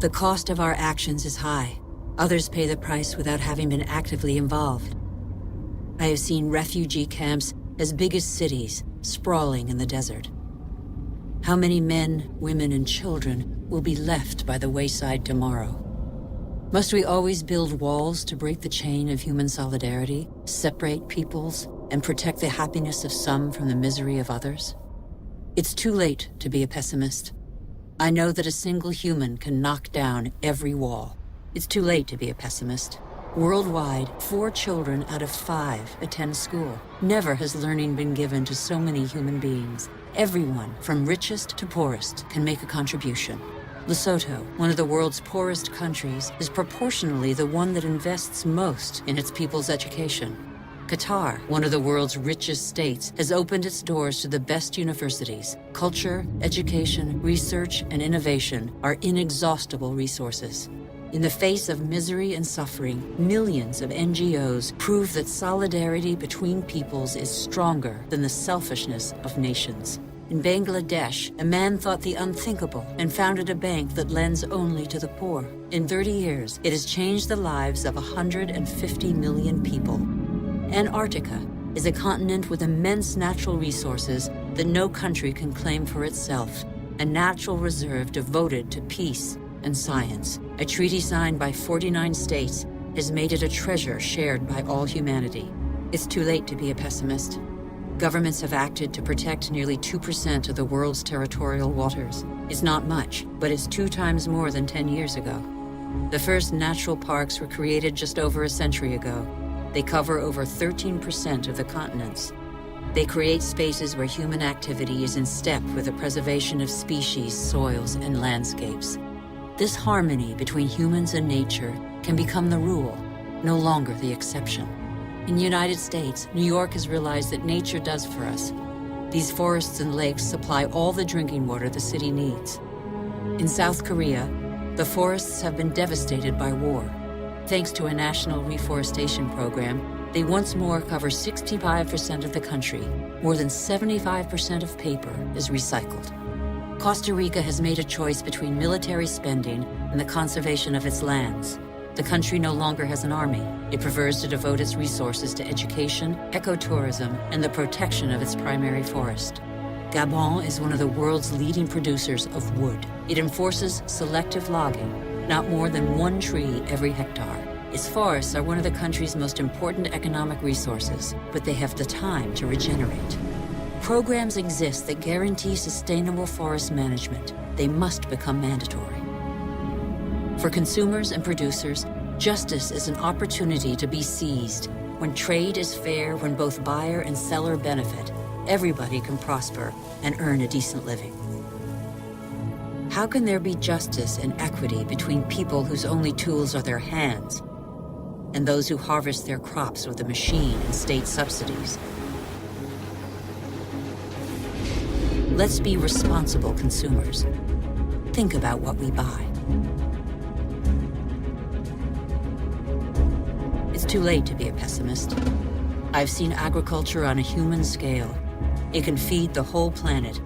The cost of our actions is high. Others pay the price without having been actively involved. I have seen refugee camps as big as cities, sprawling in the desert. How many men, women, and children will be left by the wayside tomorrow? Must we always build walls to break the chain of human solidarity, separate peoples, and protect the happiness of some from the misery of others? It's too late to be a pessimist. I know that a single human can knock down every wall. It's too late to be a pessimist. Worldwide, 4 children out of 5 attend school. Never has learning been given to so many human beings. Everyone, from richest to poorest, can make a contribution. Lesotho, one of the world's poorest countries, is proportionally the one that invests most in its people's education. Qatar, one of the world's richest states, has opened its doors to the best universities. Culture, education, research, and innovation are inexhaustible resources. In the face of misery and suffering, millions of NGOs prove that solidarity between peoples is stronger than the selfishness of nations. In Bangladesh, a man thought the unthinkable and founded a bank that lends only to the poor. In 30 years, it has changed the lives of 150 million people. Antarctica is a continent with immense natural resources that no country can claim for itself, a natural reserve devoted to peace and science. A treaty signed by 49 states has made it a treasure shared by all humanity. It's too late to be a pessimist. Governments have acted to protect nearly 2% of the world's territorial waters. It's not much, but it's 2 times more than 10 years ago. The first natural parks were created just over a century ago. They cover over 13% of the continents. They create spaces where human activity is in step with the preservation of species, soils, and landscapes. This harmony between humans and nature can become the rule, no longer the exception. In the United States, New York has realized that nature does for us. These forests and lakes supply all the drinking water the city needs. In South Korea, the forests have been devastated by war. Thanks to a national reforestation program, they once more cover 65% of the country. More than 75% of paper is recycled. Costa Rica has made a choice between military spending and the conservation of its lands. The country no longer has an army. It prefers to devote its resources to education, ecotourism, and the protection of its primary forest. Gabon is one of the world's leading producers of wood. It enforces selective logging, not more than 1 tree every hectare. Its forests are one of the country's most important economic resources, but they have the time to regenerate. Programs exist that guarantee sustainable forest management. They must become mandatory. For consumers and producers, justice is an opportunity to be seized. When trade is fair, when both buyer and seller benefit, everybody can prosper and earn a decent living. How can there be justice and equity between people whose only tools are their hands and those who harvest their crops with a machine and state subsidies? Let's be responsible consumers. Think about what we buy. It's too late to be a pessimist. I've seen agriculture on a human scale. It can feed the whole planet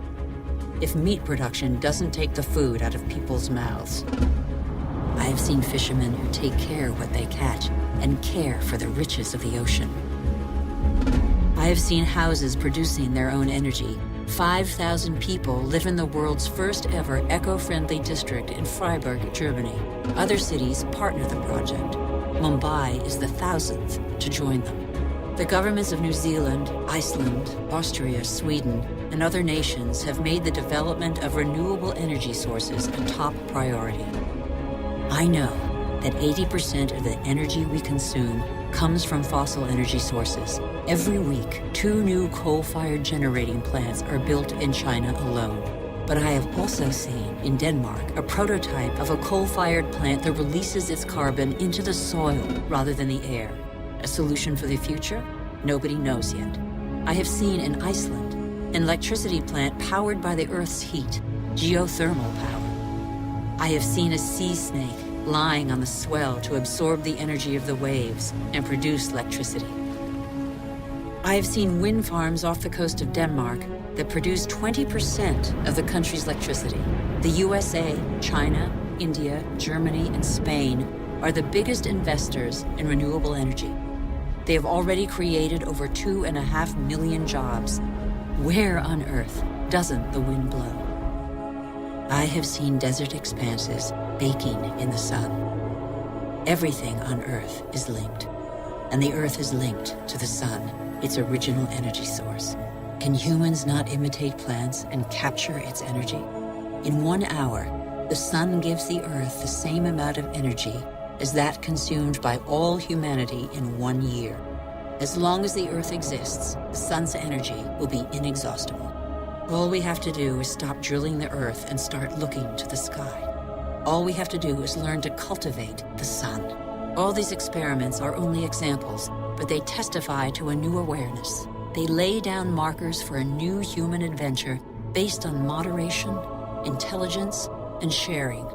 if meat production doesn't take the food out of people's mouths. I have seen fishermen who take care of what they catch and care for the riches of the ocean. I have seen houses producing their own energy. 5,000 people live in the world's first ever eco-friendly district in Freiburg, Germany. Other cities partner the project. Mumbai is the 1,000th to join them. The governments of New Zealand, Iceland, Austria, Sweden, and other nations have made the development of renewable energy sources a top priority. I know that 80% of the energy we consume comes from fossil energy sources. Every week, 2 new coal-fired generating plants are built in China alone. But I have also seen, in Denmark, a prototype of a coal-fired plant that releases its carbon into the soil rather than the air. A solution for the future? Nobody knows yet. I have seen in Iceland an electricity plant powered by the Earth's heat, geothermal power. I have seen a sea snake lying on the swell to absorb the energy of the waves and produce electricity. I have seen wind farms off the coast of Denmark that produce 20% of the country's electricity. The USA, China, India, Germany, and Spain are the biggest investors in renewable energy. They have already created over 2.5 million jobs. Where on earth doesn't the wind blow? I have seen desert expanses baking in the sun. Everything on Earth is linked, and the Earth is linked to the sun, its original energy source. Can humans not imitate plants and capture its energy? In 1 hour, the sun gives the Earth the same amount of energy as that consumed by all humanity in 1 year. As long as the Earth exists, the sun's energy will be inexhaustible. All we have to do is stop drilling the Earth and start looking to the sky. All we have to do is learn to cultivate the sun. All these experiments are only examples, but they testify to a new awareness. They lay down markers for a new human adventure based on moderation, intelligence, and sharing.